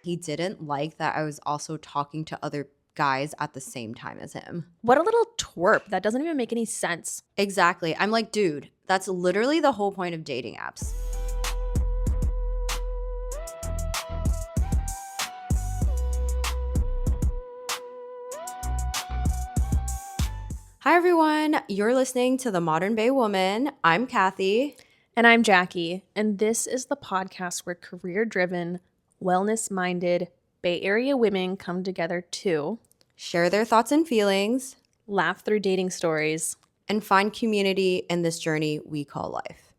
He didn't like that I was also talking to other guys at the same time as him. What a little twerp. That doesn't even make any sense. Exactly. I'm like, dude, that's literally the whole point of dating apps. Hi, everyone. You're listening to The Modern Bay Woman. I'm Cathy. And I'm Jackie. And this is the podcast where career driven, wellness minded Bay Area women come together to Share their thoughts and feelings laugh through dating stories and find community in this journey we call life.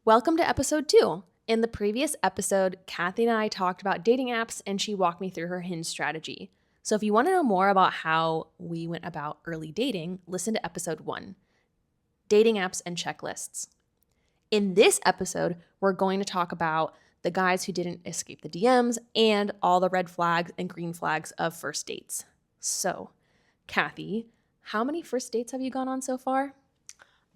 Welcome to episode 2. In the previous episode, Cathy and I talked about dating apps and she walked me through her Hinge strategy. So if you want to know more about how we went about early dating, listen to episode 1, Dating Apps and Checklists. In this episode, we're going to talk about the guys who didn't escape the DMs and all the red flags and green flags of first dates. So, Cathy, how many first dates have you gone on so far?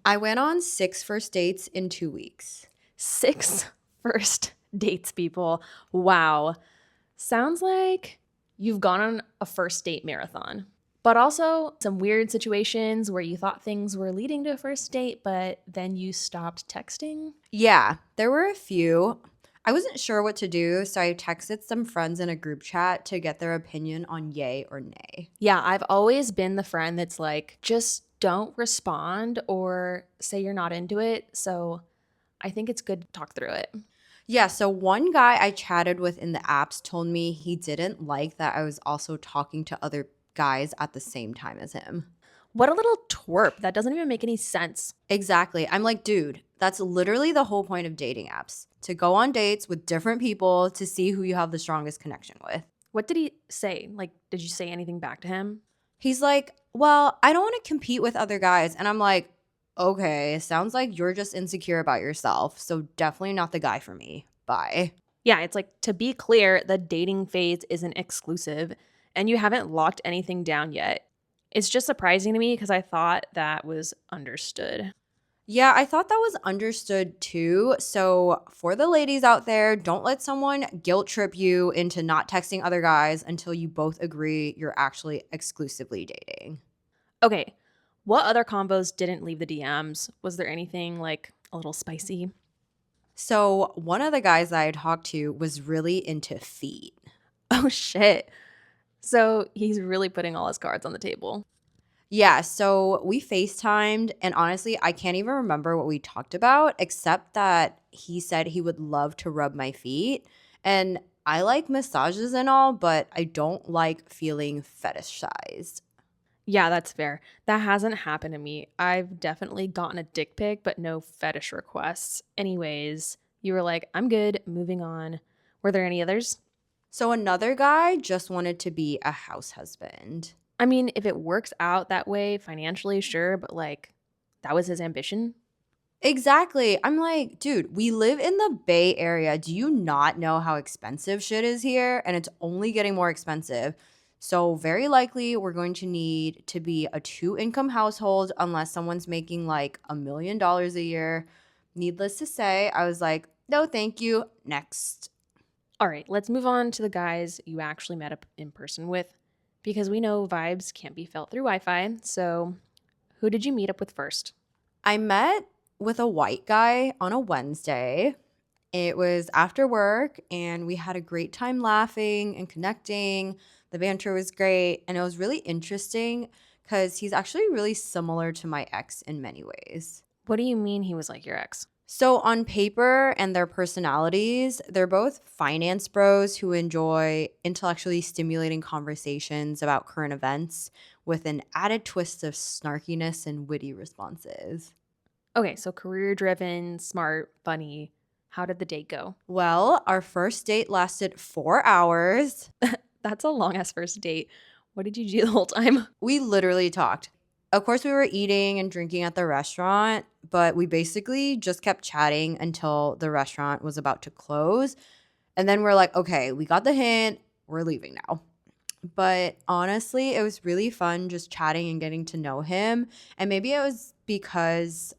I went on 6 first dates in 2 weeks. 6 first dates, people. Wow. Sounds like you've gone on a first date marathon. But also some weird situations where you thought things were leading to a first date, but then you stopped texting. Yeah, there were a few. I wasn't sure what to do, so I texted some friends in a group chat to get their opinion on yay or nay. Yeah, I've always been the friend that's like, just don't respond or say you're not into it. So I think it's good to talk through it. Yeah, so one guy I chatted with in the apps told me he didn't like that I was also talking to other guys at the same time as him. What a little twerp. That doesn't even make any sense. Exactly. I'm like, dude, that's literally the whole point of dating apps. To go on dates with different people to see who you have the strongest connection with. What did he say? Like, did you say anything back to him? He's like, well, I don't want to compete with other guys. And I'm like, okay, sounds like you're just insecure about yourself. So definitely not the guy for me. Bye. Yeah, it's like, to be clear, the dating phase isn't exclusive and you haven't locked anything down yet. It's just surprising to me because I thought that was understood. Yeah, I thought that was understood too. So for the ladies out there, don't let someone guilt trip you into not texting other guys until you both agree you're actually exclusively dating. Okay, what other combos didn't leave the DMs? Was there anything like a little spicy? So one of the guys that I talked to was really into feet. Oh shit. So he's really putting all his cards on the table. Yeah, so we FaceTimed, and honestly, I can't even remember what we talked about, except that he said he would love to rub my feet. And I like massages and all, but I don't like feeling fetishized. Yeah, that's fair. That hasn't happened to me. I've definitely gotten a dick pic, but no fetish requests. Anyways, you were like, I'm good, moving on. Were there any others? So another guy just wanted to be a house husband. I mean, if it works out that way financially, sure, but like, that was his ambition. Exactly. I'm like, dude, we live in the Bay Area. Do you not know how expensive shit is here? And it's only getting more expensive. So, very likely, we're going to need to be a 2-income household unless someone's making like $1 million a year. Needless to say, I was like, no, thank you. Next. All right, let's move on to the guys you actually met up in person with, because we know vibes can't be felt through Wi-Fi. So, who did you meet up with first? I met with a white guy on a Wednesday. It was after work, and we had a great time laughing and connecting. The banter was great, and it was really interesting because he's actually really similar to my ex in many ways. What do you mean he was like your ex? So, on paper and their personalities, they're both finance bros who enjoy intellectually stimulating conversations about current events with an added twist of snarkiness and witty responses. Okay, so career driven, smart, funny. How did the date go? Well, our first date lasted 4 hours. That's a long ass first date. What did you do the whole time? We literally talked. Of course, we were eating and drinking at the restaurant, but we basically just kept chatting until the restaurant was about to close. And then we're like, okay, we got the hint. We're leaving now. But honestly, it was really fun just chatting and getting to know him. And maybe it was because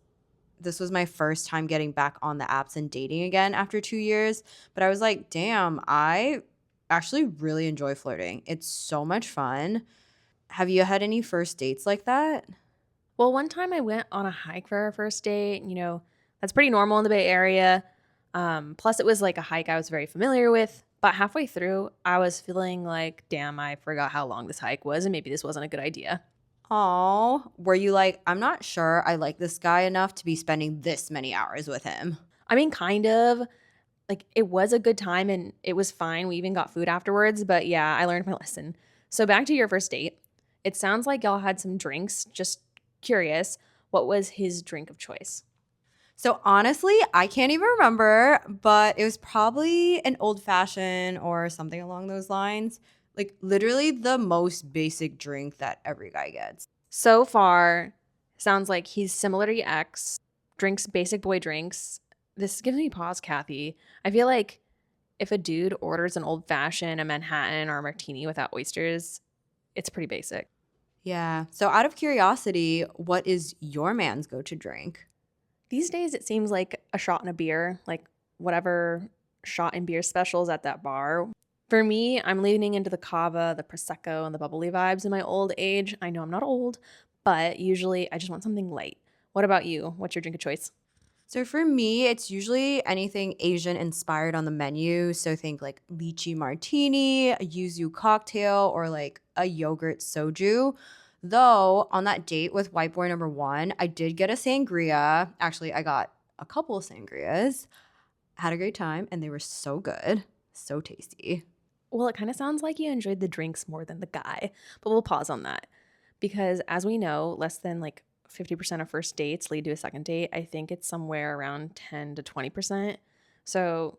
this was my first time getting back on the apps and dating again after 2 years. But I was like, damn, I actually really enjoy flirting. It's so much fun. Have you had any first dates like that? Well, one time I went on a hike for our first date. That's pretty normal in the Bay Area. Plus, it was like a hike I was very familiar with. But halfway through, I was feeling like, damn, I forgot how long this hike was, and maybe this wasn't a good idea. Oh, were you like, I'm not sure I like this guy enough to be spending this many hours with him? I mean, kind of. Like, it was a good time and it was fine. We even got food afterwards. But yeah, I learned my lesson. So, back to your first date. It sounds like y'all had some drinks. Just curious, what was his drink of choice? So honestly, I can't even remember, but it was probably an old fashioned or something along those lines. Like literally the most basic drink that every guy gets. So far, sounds like he's similar to your ex, drinks basic boy drinks. This gives me pause, Kathy. I feel like if a dude orders an old fashioned, a Manhattan, or a martini without oysters, it's pretty basic. Yeah. So out of curiosity, what is your man's go-to drink? These days, it seems like a shot and a beer, like whatever shot and beer specials at that bar. For me, I'm leaning into the cava, the prosecco, and the bubbly vibes in my old age. I know I'm not old, but usually I just want something light. What about you? What's your drink of choice? So for me, it's usually anything Asian inspired on the menu. So think like lychee martini, a yuzu cocktail, or like a yogurt soju. Though on that date with white boy number one, I did get a sangria. Actually, I got a couple of sangrias. Had a great time, and they were so good, so tasty. Well, it kind of sounds like you enjoyed the drinks more than the guy, but we'll pause on that because as we know, less than like 50% of first dates lead to a second date. I think it's somewhere around 10 to 20%. So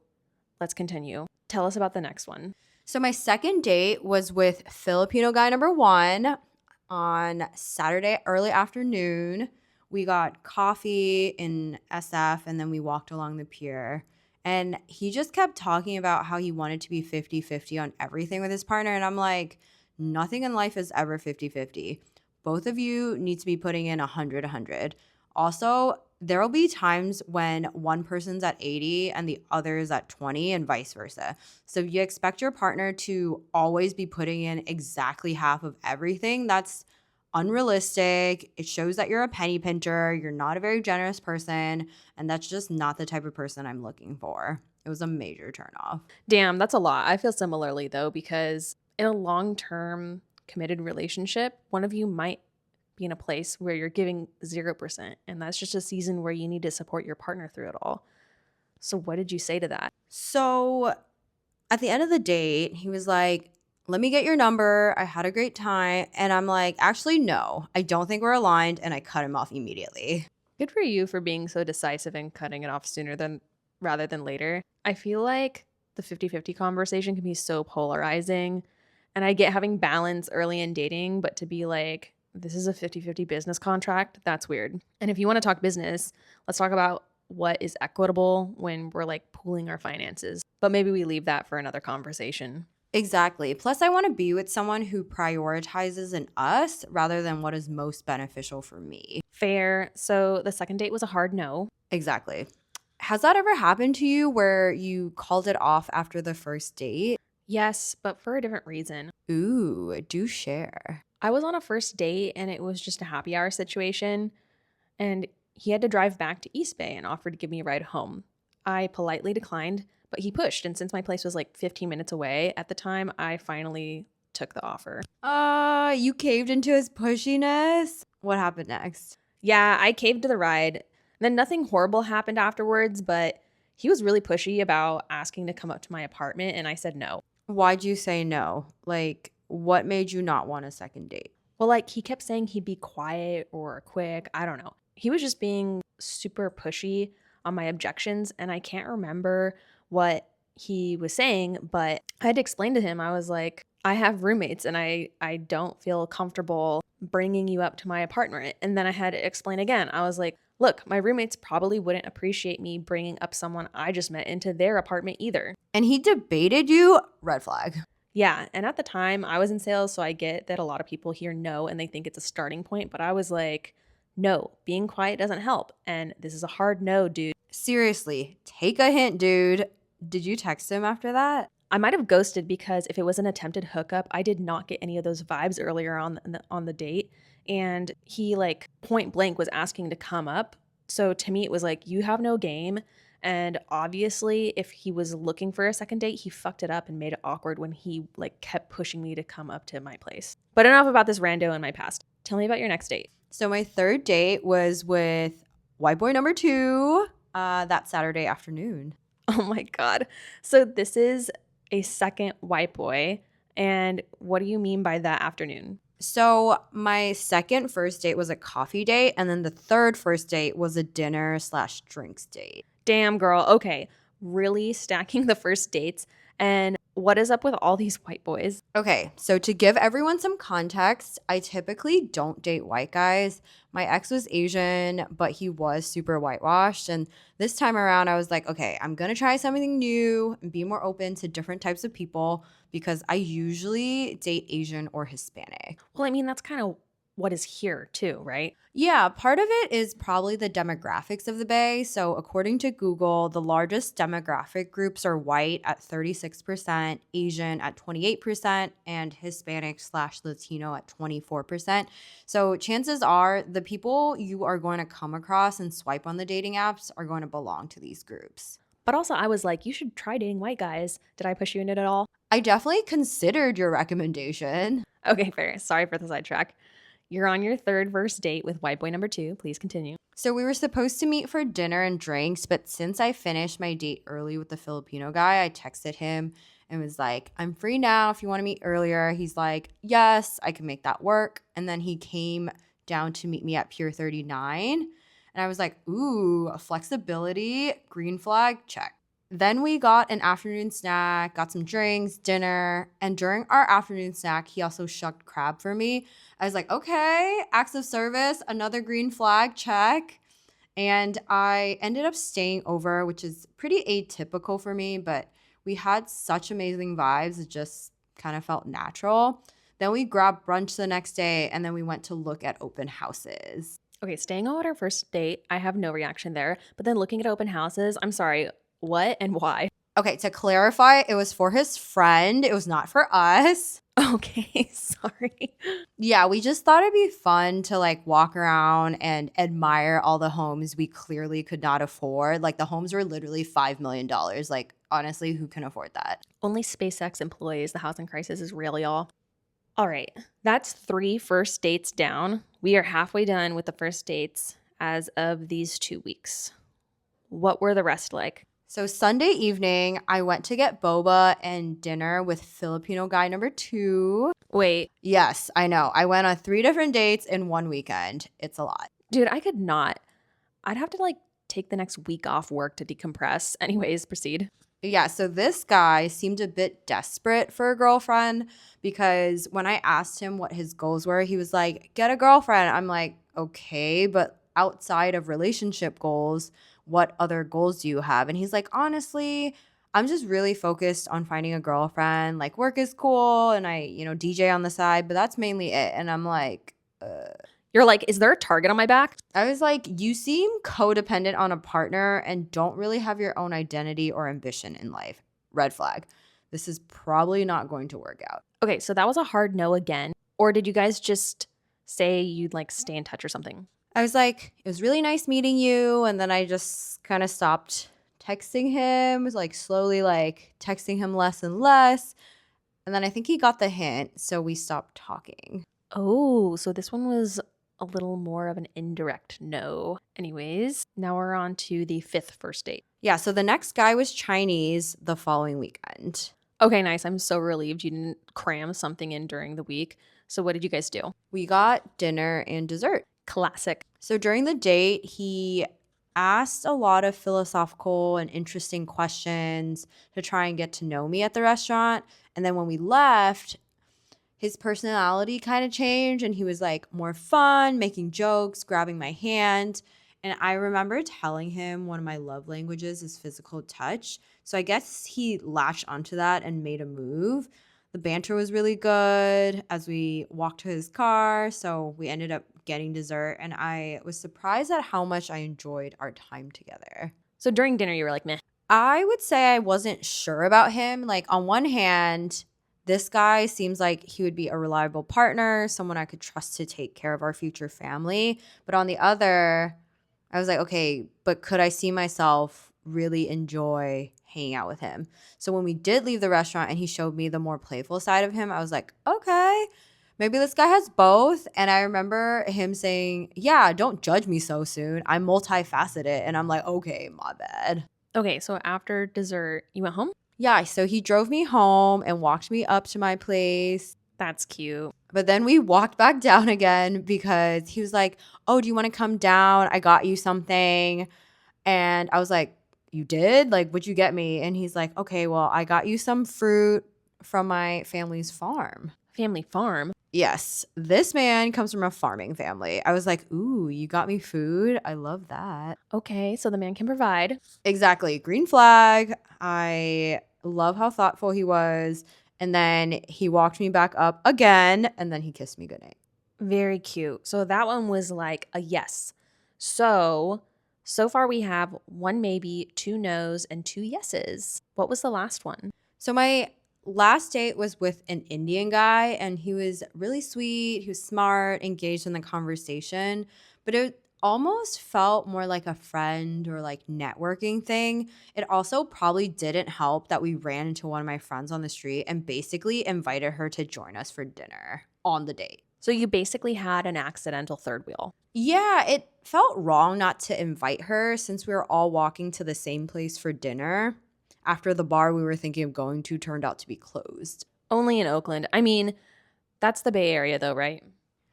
let's continue. Tell us about the next one. So my second date was with Filipino guy number one on Saturday early afternoon. We got coffee in SF and then we walked along the pier. And he just kept talking about how he wanted to be 50-50 on everything with his partner. And I'm like, nothing in life is ever 50-50. Both of you need to be putting in 100-100. Also, there will be times when one person's at 80 and the other is at 20 and vice versa. So if you expect your partner to always be putting in exactly half of everything, that's unrealistic. It shows that you're a penny pincher, you're not a very generous person, and that's just not the type of person I'm looking for. It was a major turnoff. Damn, that's a lot. I feel similarly though, because in a long term committed relationship, one of you might be in a place where you're giving 0%. And that's just a season where you need to support your partner through it all. So, what did you say to that? So at the end of the date, he was like, let me get your number. I had a great time. And I'm like, actually, no, I don't think we're aligned. And I cut him off immediately. Good for you for being so decisive and cutting it off sooner than rather than later. I feel like the 50-50 conversation can be so polarizing. And I get having balance early in dating, but to be like, this is a 50-50 business contract, that's weird. And if you want to talk business, let's talk about what is equitable when we're like pooling our finances. But maybe we leave that for another conversation. Exactly. Plus, I want to be with someone who prioritizes an us rather than what is most beneficial for me. Fair. So the second date was a hard no. Exactly. Has that ever happened to you where you called it off after the first date? Yes, but for a different reason. Ooh, do share. I was on a first date and it was just a happy hour situation. And he had to drive back to East Bay and offered to give me a ride home. I politely declined, but he pushed. And since my place was like 15 minutes away at the time, I finally took the offer. You caved into his pushiness? What happened next? Yeah, I caved to the ride. Then nothing horrible happened afterwards, but he was really pushy about asking to come up to my apartment, and I said no. Why'd you say no? Like, what made you not want a second date? Well, like he kept saying he'd be quiet or quick. I don't know. He was just being super pushy on my objections, and I can't remember what he was saying, but I had to explain to him. I was like, I have roommates and I don't feel comfortable bringing you up to my apartment. And then I had to explain again. I was like, look, my roommates probably wouldn't appreciate me bringing up someone I just met into their apartment either. And he debated you? Red flag. Yeah, and at the time I was in sales, so I get that a lot of people hear no and they think it's a starting point, but I was like, No, being quiet doesn't help. And this is a hard no, dude. Seriously, take a hint, dude. Did you text him after that? I might have ghosted because if it was an attempted hookup, I did not get any of those vibes earlier on the date. And he like point blank was asking to come up. So to me, it was like, you have no game. And obviously, if he was looking for a second date, he fucked it up and made it awkward when he like kept pushing me to come up to my place. But enough about this rando in my past. Tell me about your next date. So my third date was with white boy number 2 that Saturday afternoon. Oh my God. So this is a second white boy. And what do you mean by that afternoon? So my second first date was a coffee date, and then the third first date was a dinner/drinks date. Damn, girl. Okay. Really stacking the first dates. And what is up with all these white boys? Okay, so to give everyone some context, I typically don't date white guys. My ex was Asian, but he was super whitewashed. And this time around, I was like, okay, I'm going to try something new and be more open to different types of people because I usually date Asian or Hispanic. Well, I mean, that's kind of what is here too, right? Yeah, part of it is probably the demographics of the Bay. So, according to Google, the largest demographic groups are white at 36%, Asian at 28%, and Hispanic/Latino at 24%. So, chances are the people you are going to come across and swipe on the dating apps are going to belong to these groups. But also, I was like, you should try dating white guys. Did I push you into it at all? I definitely considered your recommendation. Okay, fair. Sorry for the sidetrack. You're on your third first date with white boy number 2. Please continue. So we were supposed to meet for dinner and drinks, but since I finished my date early with the Filipino guy, I texted him and was like, I'm free now if you want to meet earlier. He's like, yes, I can make that work. And then he came down to meet me at Pier 39. And I was like, ooh, flexibility, green flag, check. Then we got an afternoon snack, got some drinks, dinner, and during our afternoon snack, he also shucked crab for me. I was like, okay, acts of service, another green flag, check. And I ended up staying over, which is pretty atypical for me, but we had such amazing vibes. It just kind of felt natural. Then we grabbed brunch the next day, and then we went to look at open houses. Okay, staying on our first date, I have no reaction there. But then looking at open houses, I'm sorry, what and why? Okay, to clarify, it was for his friend. It was not for us. Okay, sorry. Yeah, we just thought it'd be fun to like walk around and admire all the homes we clearly could not afford. Like the homes were literally $5 million. Like, honestly, who can afford that? Only SpaceX employees, the housing crisis is real, y'all. All right, that's 3 first dates down. We are halfway done with the first dates as of these 2 weeks. What were the rest like? So Sunday evening, I went to get boba and dinner with Filipino guy number 2. Wait, Yes, I know. I went on 3 different dates in one weekend. It's a lot. dude, I could not. I'd have to like take the next week off work to decompress. Anyways, proceed. Yeah, so this guy seemed a bit desperate for a girlfriend because when I asked him what his goals were, he was like, get a girlfriend. I'm like, okay, but outside of relationship goals, what other goals do you have? And he's like, honestly, I'm just really focused on finding a girlfriend. Like, work is cool and I, DJ on the side, but that's mainly it. And I'm like, You're like, is there a target on my back? I was like, you seem codependent on a partner and don't really have your own identity or ambition in life. Red flag. This is probably not going to work out. Okay, so that was a hard no again. Or did you guys just say you'd like stay in touch or something? I was like, it was really nice meeting you. And then I just kind of stopped texting him, like slowly like texting him less and less. And then I think he got the hint. So we stopped talking. Oh, so this one was a little more of an indirect no. Anyways, now we're on to the 5th first date. Yeah. So the next guy was Chinese the following weekend. Okay, nice. I'm so relieved you didn't cram something in during the week. So what did you guys do? We got dinner and dessert. Classic. So during the date, he asked a lot of philosophical and interesting questions to try and get to know me at the restaurant. And then when we left, his personality kind of changed and he was like more fun, making jokes, grabbing my hand. And I remember telling him one of my love languages is physical touch. So I guess he latched onto that and made a move. The banter was really good as we walked to his car. So we ended up getting dessert, and I was surprised at how much I enjoyed our time together. So during dinner, you were like, meh. I would say I wasn't sure about him. Like, on one hand, this guy seems like he would be a reliable partner, someone I could trust to take care of our future family. But on the other, I was like, okay, but could I see myself really enjoy hanging out with him? So when we did leave the restaurant and he showed me the more playful side of him, I was like, okay, maybe this guy has both. And I remember him saying, yeah, don't judge me so soon. I'm multifaceted. And I'm like, okay, my bad. Okay, so after dessert, you went home? Yeah, so he drove me home and walked me up to my place. That's cute. But then we walked back down again because he was like, oh, do you want to come down? I got you something. And I was like, you did? Like, what'd you get me? And he's like, okay, well, I got you some fruit from my family's farm. Family farm? Yes, this man comes from a farming family. I was like, ooh, you got me food? I love that. Okay, so the man can provide. Exactly. Green flag. I love how thoughtful he was. And then he walked me back up again, and then he kissed me goodnight. Very cute. So that one was like a yes. So far we have one maybe, two no's, and two yeses. What was the last one? So my last date was with an Indian guy, and he was really sweet. He was smart, engaged in the conversation, but it almost felt more like a friend or like networking thing. It also probably didn't help that we ran into one of my friends on the street and basically invited her to join us for dinner on the date. So you basically had an accidental third wheel. Yeah, it felt wrong not to invite her since we were all walking to the same place for dinner after the bar we were thinking of going to turned out to be closed. Only in Oakland. I mean, that's the Bay Area though, right?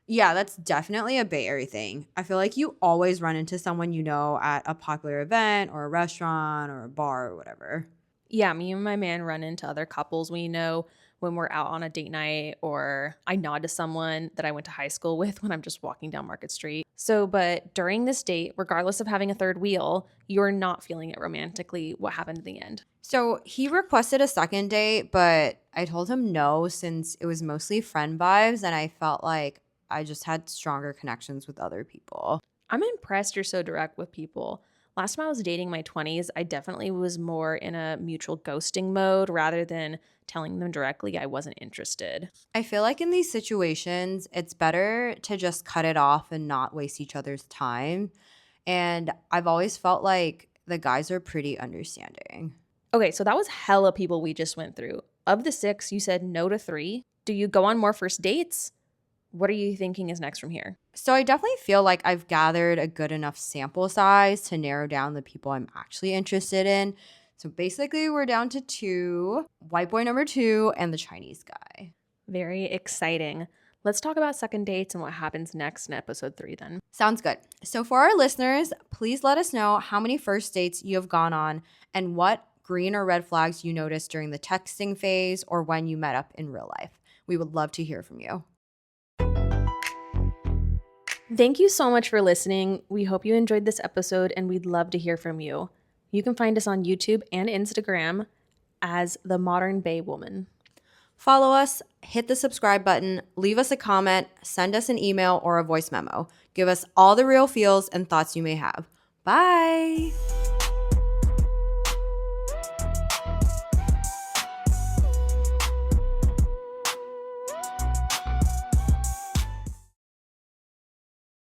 Yeah, that's definitely a Bay Area thing. I feel like you always run into someone you know at a popular event or a restaurant or a bar or whatever. Yeah, me and my man run into other couples we know when we're out on a date night, or I nod to someone that I went to high school with when I'm just walking down Market Street. So, but during this date, regardless of having a third wheel, you're not feeling it romantically. What happened in the end? So he requested a second date, but I told him no since it was mostly friend vibes and I felt like I just had stronger connections with other people. I'm impressed you're so direct with people. Last time I was dating my 20s, I definitely was more in a mutual ghosting mode rather than telling them directly I wasn't interested. I feel like in these situations, it's better to just cut it off and not waste each other's time. And I've always felt like the guys are pretty understanding. Okay, so that was hella people we just went through. Of the 6, you said no to 3. Do you go on more first dates? What are you thinking is next from here? So I definitely feel like I've gathered a good enough sample size to narrow down the people I'm actually interested in. So basically, we're down to 2, white boy number 2 and the Chinese guy. Very exciting. Let's talk about second dates and what happens next in episode 3 then. Sounds good. So for our listeners, please let us know how many first dates you have gone on and what green or red flags you noticed during the texting phase or when you met up in real life. We would love to hear from you. Thank you so much for listening. We hope you enjoyed this episode and we'd love to hear from you. You can find us on YouTube and Instagram as The Modern Bay Woman. Follow us, hit the subscribe button, leave us a comment, send us an email or a voice memo. Give us all the real feels and thoughts you may have. Bye!